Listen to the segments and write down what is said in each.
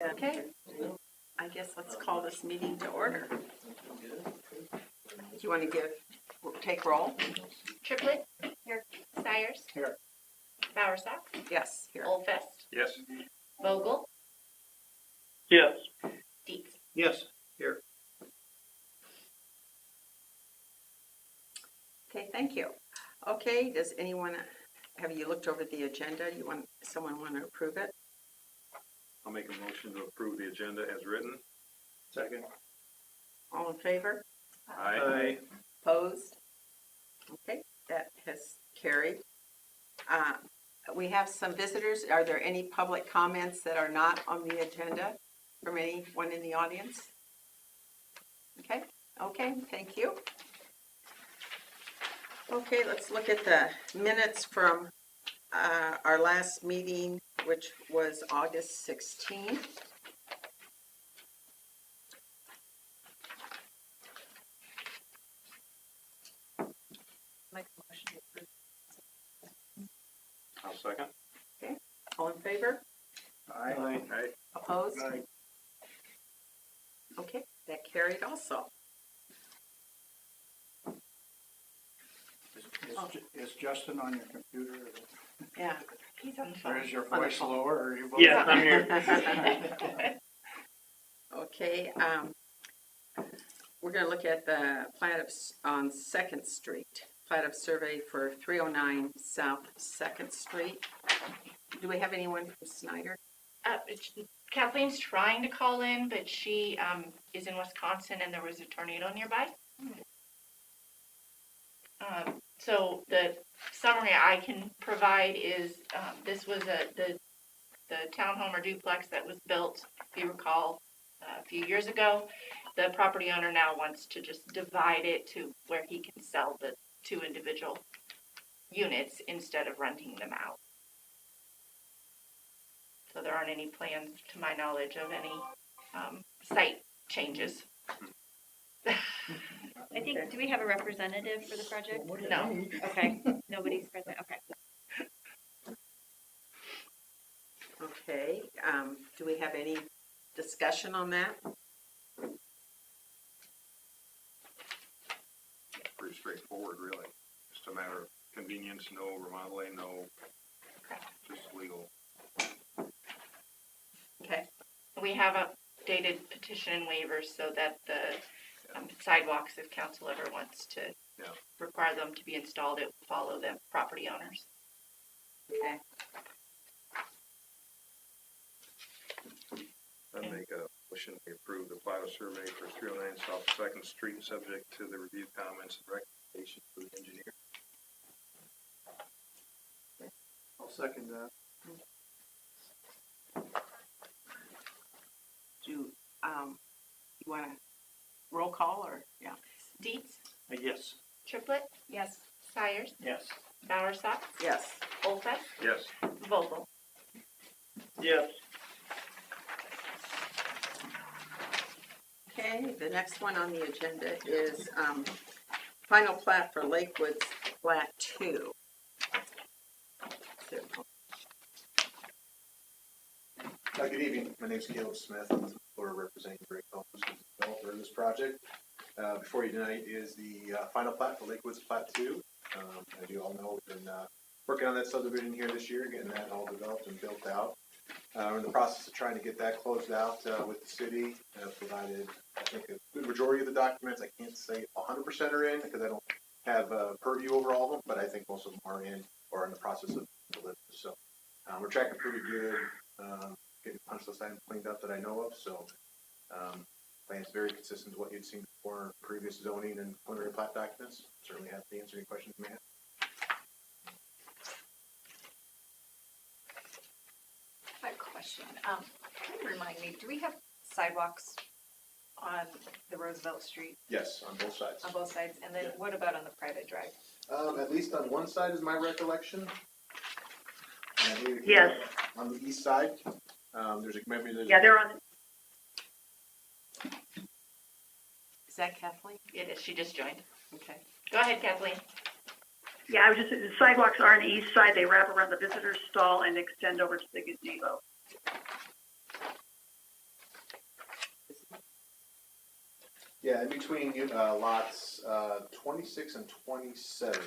Okay, I guess let's call this meeting to order. Do you want to take roll? Triplett. Here. Stiers. Here. Bowersock. Yes, here. Oldfest. Yes. Vogel. Yes. Dietz. Yes. Here. Okay, thank you. Okay, does anyone, have you looked over the agenda? Someone want to approve it? I'll make a motion to approve the agenda as written. Second. All in favor? Aye. Opposed? Okay, that has carried. We have some visitors. Are there any public comments that are not on the agenda from anyone in the audience? Okay, thank you. Okay, let's look at the minutes from our last meeting, which was August 16th. I'll second. Okay, all in favor? Aye. Aye. Opposed? Aye. Okay, that carried also. Is Justin on your computer? Yeah, he's on the phone. Or is your On the voice phone. lower? Or are you both? Yeah, I'm here. Okay, we're going to look at the plat on 2nd Street, plat of survey for 309 South 2nd Street. Do we have anyone from Snyder? Kathleen's trying to call in, but she is in Wisconsin and there was a tornado nearby. So the summary I can provide is this was the townhome or duplex that was built, if you recall, a few years ago. The property owner now wants to just divide it to where he can sell the two individual units instead of renting them out. So there aren't any plans, to my knowledge, of any site changes. I think, do we have a representative for the project? No. Okay, nobody's present, okay. Okay, do we have any discussion on that? Pretty straightforward, really. Just a matter of convenience, no remodeling, no, just legal. Okay, We have updated petition and waivers so that the sidewalks, if council ever wants to require them to be installed, it will follow the property owners. okay. I'd make a motion to approve the plat of survey for 309 South 2nd Street, subject to the review comments and recommendations of the engineer. I'll second that. Do you want to roll call or, yeah? Dietz. Yes. Triplett. Yes. Stiers. Yes. Bowersock. Yes. Oldfest. Yes. Vogel. Yes. Okay, the next one on the agenda is final plat for Lakewoods Plat 2. Good evening. My name is Caleb Smith. I'm with Florida representing Great Homes, developer of this project. Before you tonight is the final plat for Lakewoods Plat 2. As you all know, we've been working on that subdivision here this year, getting that all developed and built out. We're in the process of trying to get that closed out with the city. Provided, I think, a good majority of the documents. I can't say 100% are in because I don't have purview over all of them, but I think most of them are in or in the process of delivery. So we're tracking pretty good. Getting punch list items cleaned up that I know of, so plan's very consistent to what you'd seen before in previous zoning and preliminary plat documents. Certainly happy to answer any questions you may have. I have a question. Can you remind me, do we have sidewalks on the Roosevelt Street Yes, on both sides. on both sides? And then Yeah. what about on the private drive? At least on one side is my recollection. And I believe Yes. On the east side, there's a Yeah, they're on, Is that Kathleen? It is. She just joined. Okay. Go ahead, Kathleen. yeah, I was just, the sidewalks are on the east side. They wrap around the visitor's stall and extend over to the gazebo. Yeah, in between, lots, 26 and 27,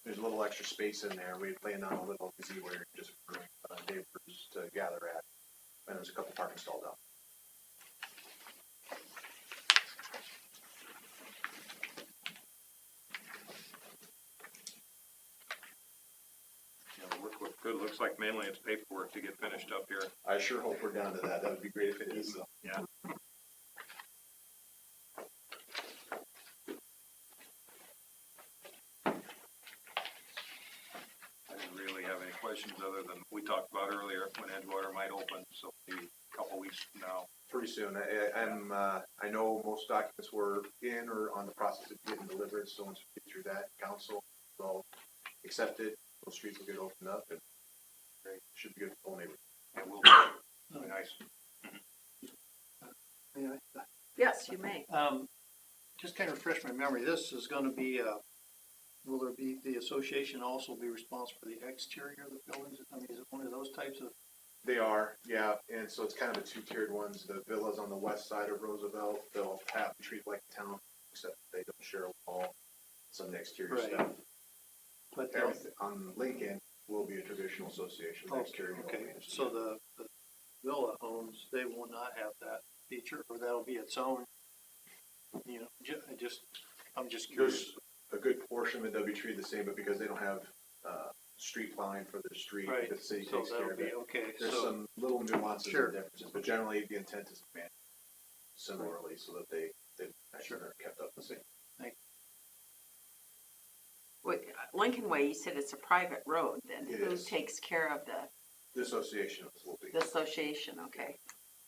there's a little extra space in there. We planned on a little gazebo area just for, neighbors to gather at. And there's a couple parking stalls out. Yeah, the work looked good. Looks like mainly it's paperwork to get finished up here. I sure hope we're down to that. That would be great if it is, though. Yeah. I didn't really have any questions other than we talked about earlier when Edgewater might open, so maybe a couple weeks from now. Pretty soon. I know most documents were in or on the process of getting delivered, so once we get through that, council will accept it, those streets will get opened up, and it should be good for all neighbors. It will be nice. Yes, you may. Just kind of refresh my memory, this is gonna be, will there be, the association also be responsible for the exterior of the buildings? I mean, is it one of those types of? They are, yeah, and so it's kind of a two-tiered ones. The villas on the west side of Roosevelt, they'll have to treat like a town, except they don't share a wall, some of the exterior Right. stuff. But Everything on Lincoln will be a traditional association, the exterior will okay, be. so the villa homes, they will not have that feature, or that'll be its own, you know, I'm just curious. There's a good portion of it, they'll be treated the same, but because they don't have, street line for their street, Right, the city so takes care that'll of be, it. okay, There's so, some little nuances Sure. and differences, but generally the intent is to manage similarly so that they actually are kept up the same. Wait, Lincoln Way, you said it's a private road, then It who is. takes care of The association will be, the association, okay?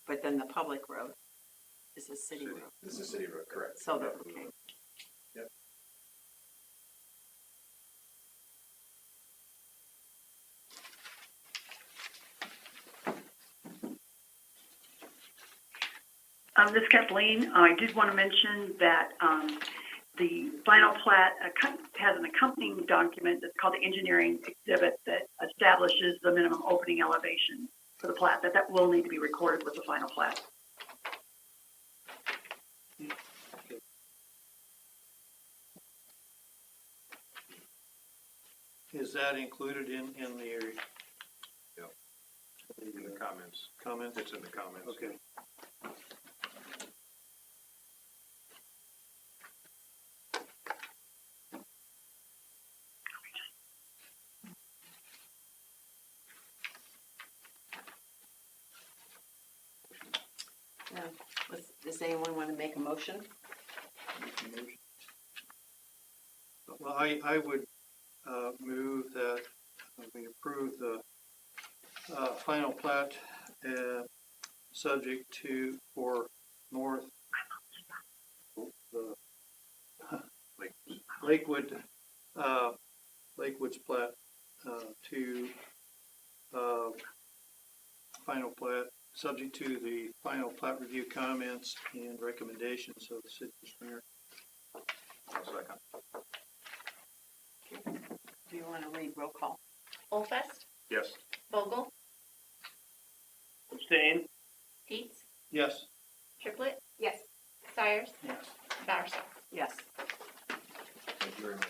But then the public road is a city road, this is a city road, correct? so that, okay. Yep. This is Kathleen. I did want to mention that the final plat has an accompanying document that's called the engineering exhibit that establishes the minimum opening elevation for the plat, that will need to be recorded with the final plat. is that included in the In the comments, comments? it's in the comments. Okay. Yeah. Does anyone want to make a motion? Well, I would move that we approve the final plat subject to for north the Lakewood Lakewood's plat to final plat subject to the final plat review comments and recommendations of the city engineer. I'll second. Do you want to read roll call? Olfest, Yes. Vogel, Abstain. Dietz, Yes. Triplett, Yes. Sires, Yes. Bowersox. Yes. Thank you very much.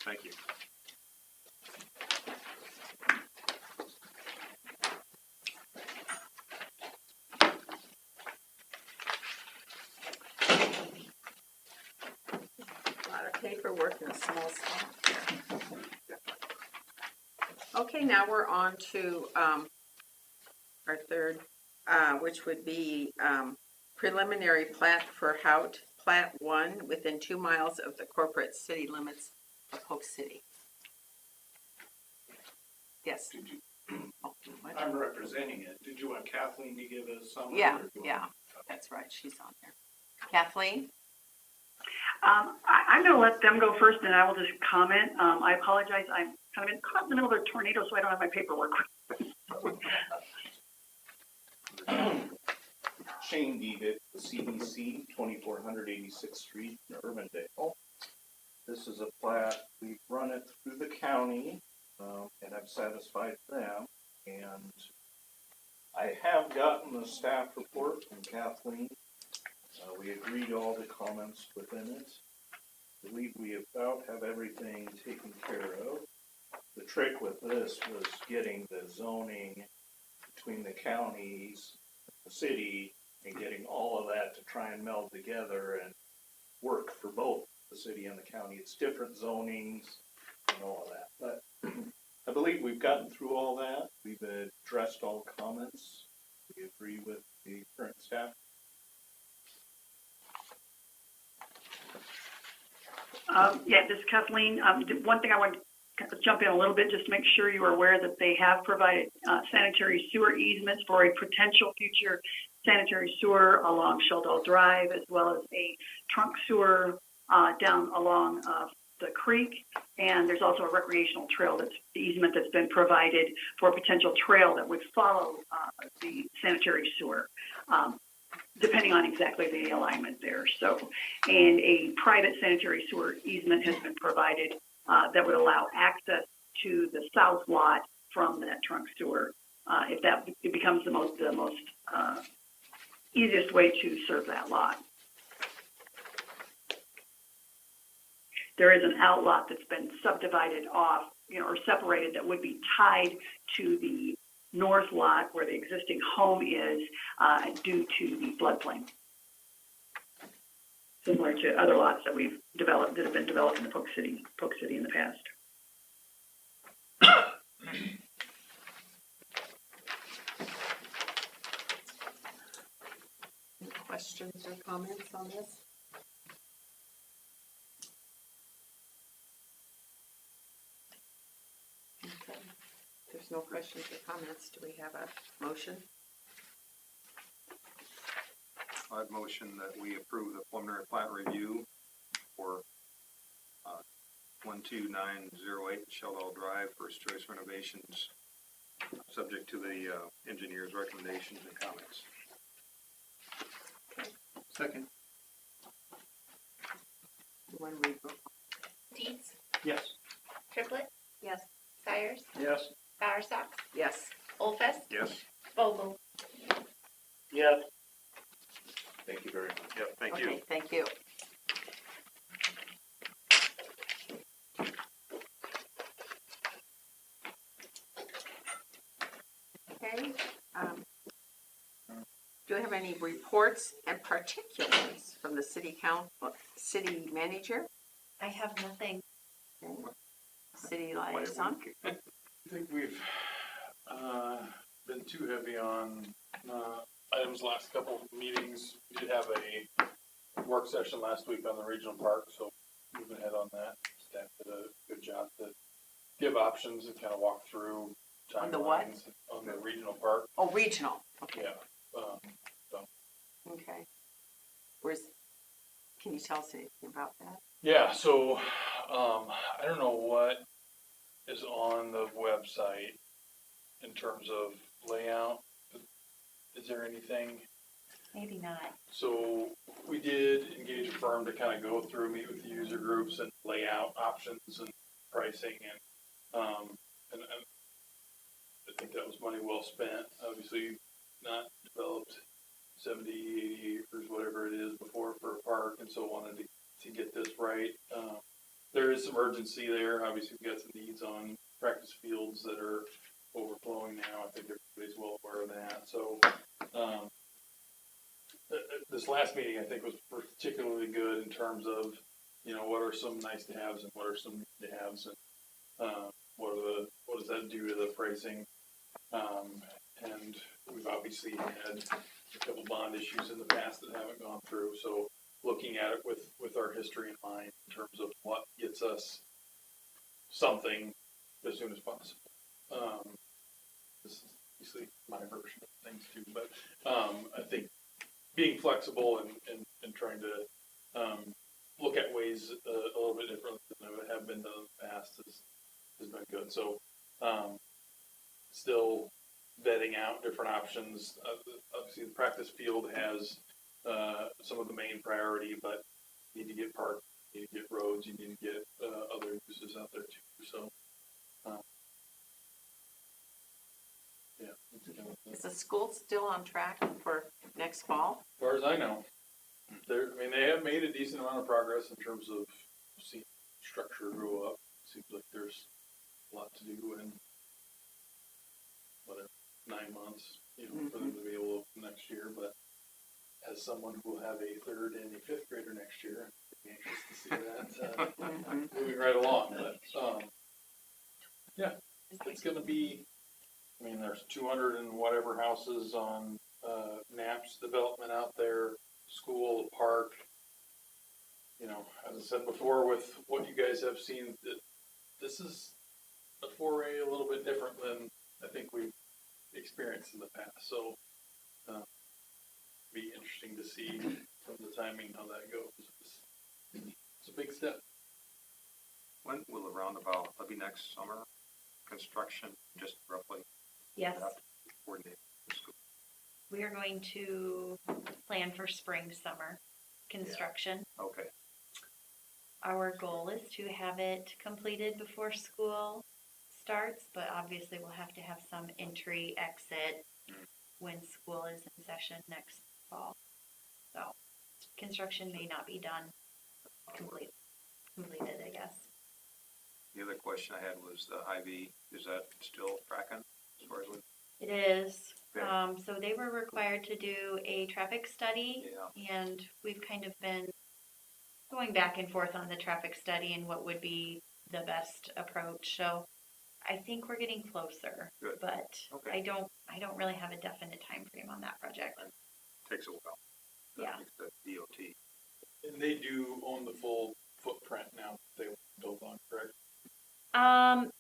Thank you. A lot of paperwork in a small spot here. Okay, now we're on to our third, which would be preliminary plat for Hout, Plat 1, within 2 miles of the corporate city limits of Polk City. Yes. Oh, what? I'm representing it. Did you want Kathleen to give a summary? Yeah, or do you want- yeah, that's right, she's on there. Kathleen? I'm going to let them go first, and I will just comment. I apologize. I'm kind of caught in the middle of a tornado, so I don't have my paperwork. Shane Devitt, the CDC, 2486th Street in Urbandale. This is a plat. We've run it through the county, and I've satisfied them. And I have gotten the staff report from Kathleen. We agreed to all the comments within it. I believe we about have everything taken care of. The trick with this was getting the zoning between the counties, the city, and getting all of that to try and meld together and work for both the city and the county. It's different zonings and all of that. But I believe we've gotten through all that. We've addressed all comments. We agree with the current staff. Yeah, this is Kathleen. One thing I want to jump in a little bit, just to make sure you are aware that they have provided sanitary sewer easements for a potential future sanitary sewer along Sheldall Drive, as well as a trunk sewer down along the creek. And there's also a recreational trail the easement that's been provided for a potential trail that would follow the sanitary sewer. Depending on exactly the alignment there. So, and a private sanitary sewer easement has been provided that would allow access to the south lot from that trunk sewer. If that it becomes the most easiest way to serve that lot. There is an outlot that's been subdivided off, or separated that would be tied to the north lot where the existing home is due to the floodplain. Similar to other lots that we've developed, that have been developed in the Polk City in the past. Any questions or comments on this? Okay. If there's no questions or comments, do we have a motion? I'd motion that we approve the preliminary plat review for 12908 Sheldall Drive, First Choice renovations, subject to the engineer's recommendations and comments. Second. You want to read? Dietz. Yes. Triplett. Yes. Sires. Yes. Bowersox. Yes. Olfest. Yes. Vogel. Yes. Thank you very much. Yep, thank you. Okay, thank you. Okay, do we have any reports and particulars from the city city manager, I have nothing. city liaison? I think we've been too heavy on items last couple of meetings. We did have a work session last week on the regional park, so moving ahead on that. Staff did a good job to give options and kind of walk through On the what? timelines on the regional park. Oh, regional, okay, Yeah. okay. Can you tell us anything about that? Yeah, so I don't know what is on the website in terms of layout. Is there anything? Maybe not. So we did engage a firm to kind of go through, meet with the user groups and lay out options and pricing and I think that was money well spent. Obviously not developed 70, 80 acres, whatever it is before for a park, and so wanted to get this right. There is some urgency there. Obviously we've got some needs on practice fields that are overflowing now. I think everybody's well aware of that. So this last meeting I think was particularly good in terms of, what are some nice to haves and what are some need to haves, and what does that do to the pricing? And we've obviously had a couple bond issues in the past that haven't gone through. So looking at it with our history in mind in terms of what gets us something as soon as possible. This is obviously my version of things too, but I think being flexible and trying to look at ways a little bit differently than I have been done in the past has been good. So still vetting out different options. Obviously the practice field has some of the main priority, but you need to get park, you need to get roads, you need to get other uses out there too. So yeah. Is the school still on track for next fall? As far as I know. I mean, they have made a decent amount of progress in terms of seeing structure grow up. Seems like there's a lot to do in, whatever, 9 months, for them to be able to open next year, but as someone who will have a third and a fifth grader next year, I'm anxious to see that, moving right along, but, yeah, it's gonna be, I mean, there's 200 and whatever houses on, Knapp's development out there, school, park. As I said before, with what you guys have seen, this is a foray a little bit different than I think we've experienced in the past, so, be interesting to see from the timing how that goes. It's a big step. When will the roundabout, that'll be next summer, construction, just roughly? Yes, Coordinate with school. we are going to plan for spring, summer construction. Okay, Our goal is to have it completed before school starts, but obviously we'll have to have some entry, exit when school is in session next fall. So construction may not be done completed, I guess. the other question I had was the Hy-Vee, is that still tracking as far as what? It is. Okay. So they were required to do a traffic study, Yeah. and we've kind of been going back and forth on the traffic study and what would be the best approach. So I think we're getting closer, Good. but Okay. I don't really have a definite time frame on that project. Takes a while. Yeah. The DOT. And they do own the full footprint now they build on, correct?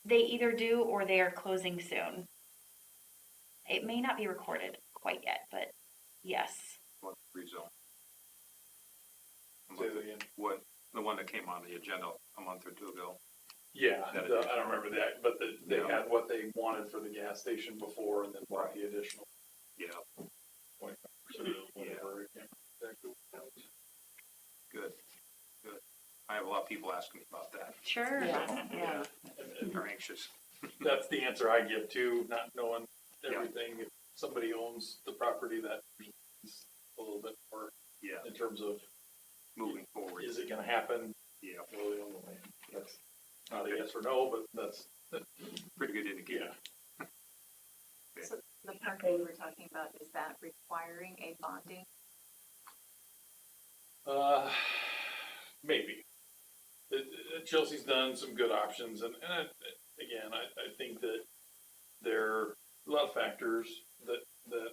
They either do or they are closing soon. It may not be recorded quite yet, but yes. What rezone? Say that again. What, the one that came on the agenda a month or two ago? Yeah, That I don't remember that, but they Yeah. had what they wanted for the gas station before and then bought the additional Yeah, 25% or whatever. I can't remember exactly what that was. good. I have a lot of people asking me about that. Sure. Yeah. And They're anxious. that's the answer I give too, not knowing everything. If somebody owns the property, that is a little bit more Yeah, in terms of, moving forward. is it gonna happen? Yeah, Will they own the land? That's not a yes or no, but that's, pretty good indicator. So the parking we were talking about, is that requiring a bonding? Maybe. Chelsea's done some good options, and again, I think that there are a lot of factors that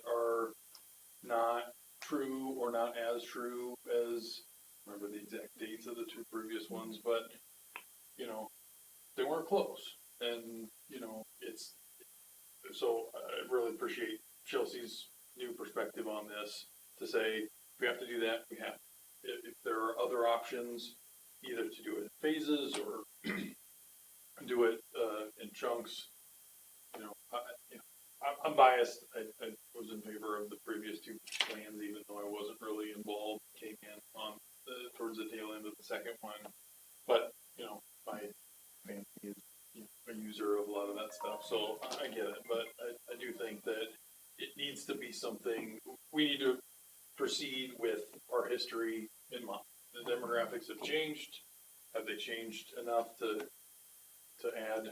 are not true or not as true as, remember the exact dates of the two previous ones, but, they weren't close, and, it's, so I really appreciate Chelsea's new perspective on this, to say, if we have to do that, we have. If there are other options, either to do it in phases or do it in chunks, I'm biased. I was in favor of the previous two plans, even though I wasn't really involved. Came in on towards the tail end of the second one, but my family is a user of a lot of that stuff, so I get it. But I do think that it needs to be something we need to proceed with our history in mind. The demographics have changed. Have they changed enough to add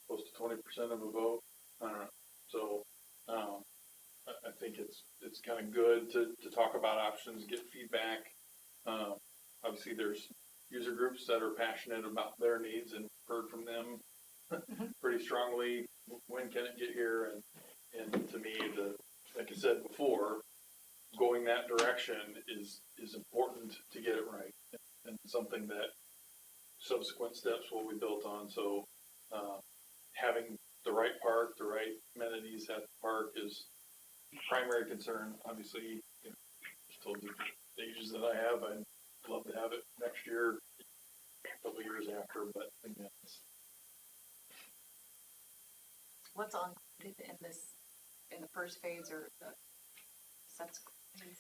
close to 20% of a vote? I don't know. So I think it's kind of good to talk about options, get feedback. Obviously, there's user groups that are passionate about their needs, and heard from them pretty strongly. When can it get here? And to me, like I said before, going that direction is important to get it right, and something that subsequent steps will be built on. So having the right park, the right amenities at the park is primary concern. Obviously, just told you the ages that I have, I'd love to have it next year, a couple years after, but again, What's on in the first phase or the subsequent phase?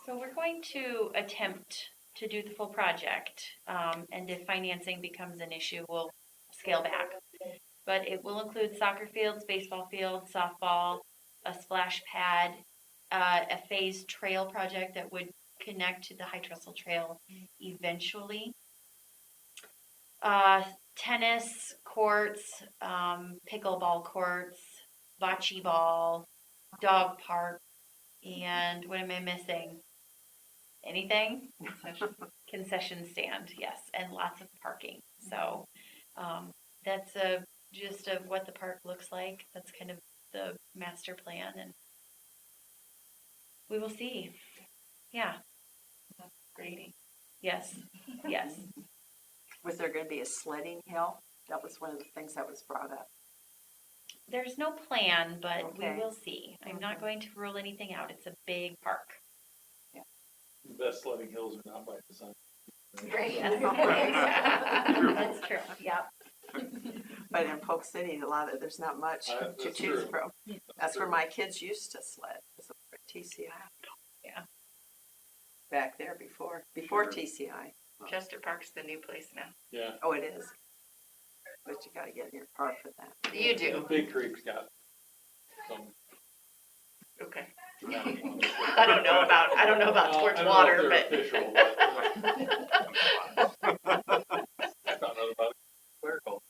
So we're going to attempt to do the full project, and if financing becomes an issue, we'll scale back. But it will include soccer fields, baseball fields, softball, a splash pad, a phased trail project that would connect to the High Trestle Trail eventually. Tennis courts, pickleball courts, bocce ball, dog park, and what am I missing? Anything? Concession stand, yes, and lots of parking. So that's a gist of what the park looks like. That's kind of the master plan, and we will see. Yeah. Grading. Yes. Yes. Was there gonna be a sledding hill? That was one of the things that was brought up. There's no plan, but Okay. we will see. I'm not going to rule anything out. It's a big park. The best sledding hills are not by design. Right. That's true. Yep. But in Polk City, there's not much to That's choose true. from. That's true. where my kids used to sled, was over at TCI. Yeah. Back there before Sure. TCI. Chester Park's the new place now. Yeah. Oh, it is. But you gotta get in your car for that. You And do. Big Creek's got some Okay. dramatic ones. I don't know about Well, towards I don't know water, if but they're official, but I found out about it. Clerical.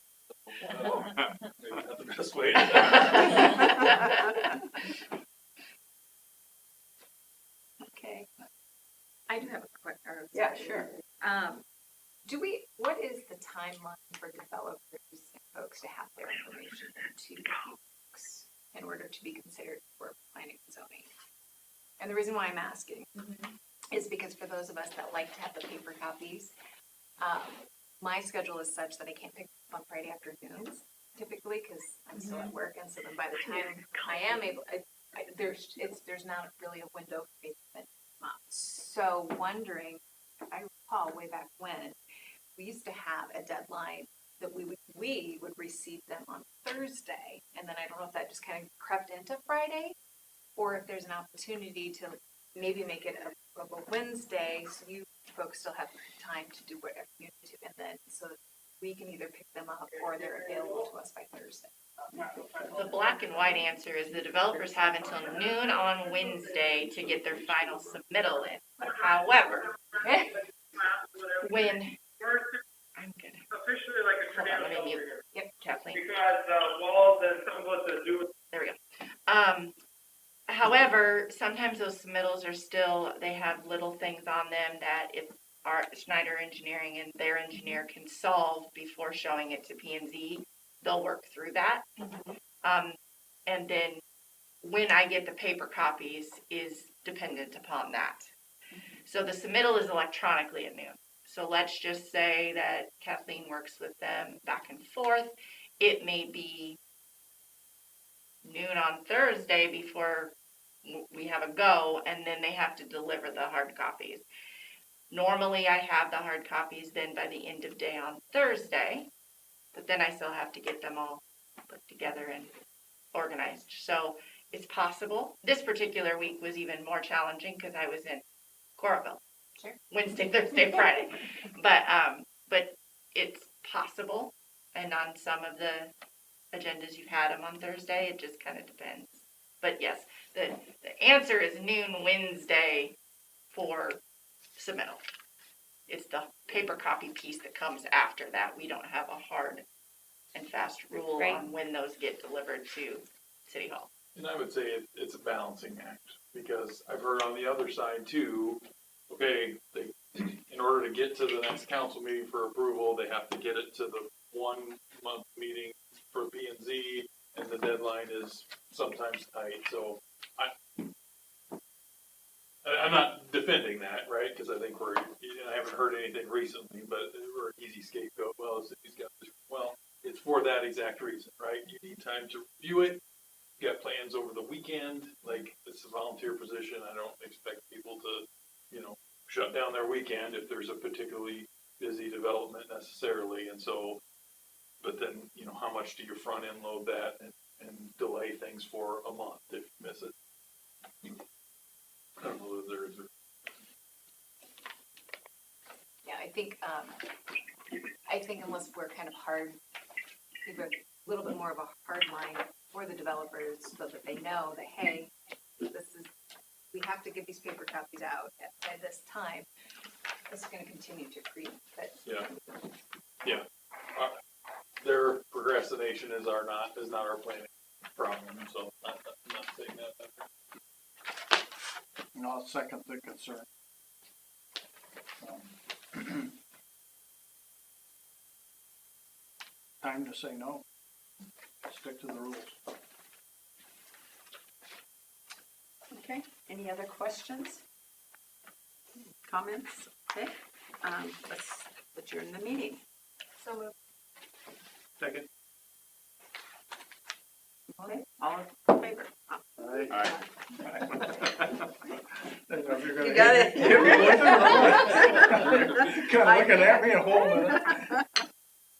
Maybe not the best way. Okay. I do have a quick, Yeah, sure. what is the timeline for developers and folks to have their information to folks in order to be considered for planning and zoning? And the reason why I'm asking is because for those of us that like to have the paper copies, my schedule is such that I can't pick up on Friday afternoons typically because I'm still at work, and so then by the time I am able, there's not really a window for me to spend them up. So wondering, I recall way back when we used to have a deadline that we would receive them on Thursday, and then I don't know if that just kind of crept into Friday, or if there's an opportunity to maybe make it a Wednesday, so you folks still have time to do whatever you need to, and then so we can either pick them up or they're available to us by Thursday. the black and white answer is the developers have until noon on Wednesday to get their final submittal in. However, when, I'm good. Officially like a Hold on, let me traditional mute. here, Yep, Kathleen. because walls and some of us that do it. There we go. However, sometimes those submittals are still, they have little things on them that if our Schneider Engineering and their engineer can solve before showing it to P&Z, they'll work through that. And then when I get the paper copies is dependent upon that. So the submittal is electronically at noon. So let's just say that Kathleen works with them back and forth. It may be noon on Thursday before we have a go, and then they have to deliver the hard copies. Normally, I have the hard copies then by the end of day on Thursday, but then I still have to get them all put together and organized. So it's possible. This particular week was even more challenging because I was in Coralville. Sure. Wednesday, Thursday, Friday. But it's possible. And on some of the agendas you've had them on Thursday, it just kind of depends. But yes, the answer is noon Wednesday for submittal. It's the paper copy piece that comes after that. We don't have a hard and fast rule Right. on when those get delivered to City Hall. And I would say it's a balancing act, because I've heard on the other side too, okay, in order to get to the next council meeting for approval, they have to get it to the 1 month meeting for P and Z, and the deadline is sometimes tight, so I'm not defending that, right, because I think I haven't heard anything recently, but we're an easy scapegoat, well, he's got this, well, it's for that exact reason, right, you need time to review it, you got plans over the weekend, like, it's a volunteer position, I don't expect people to, shut down their weekend if there's a particularly busy development necessarily, and so, but then, how much do you front end load that and delay things for a month if you miss it? I don't know that there's Yeah, I think unless we're kind of hard, we have a little bit more of a hard line for the developers so that they know that, hey, we have to get these paper copies out at this time, this is gonna continue to creep, but. Yeah. Their procrastination is not our planning problem, so I'm not saying that. And I'll second the concern. Time to say no. Stick to the rules. Okay, any other questions? Comments? Okay, let's adjourn the meeting. So moved. Second. Okay, all in favor? Aye. You got it. Kind of looking at me and holding it.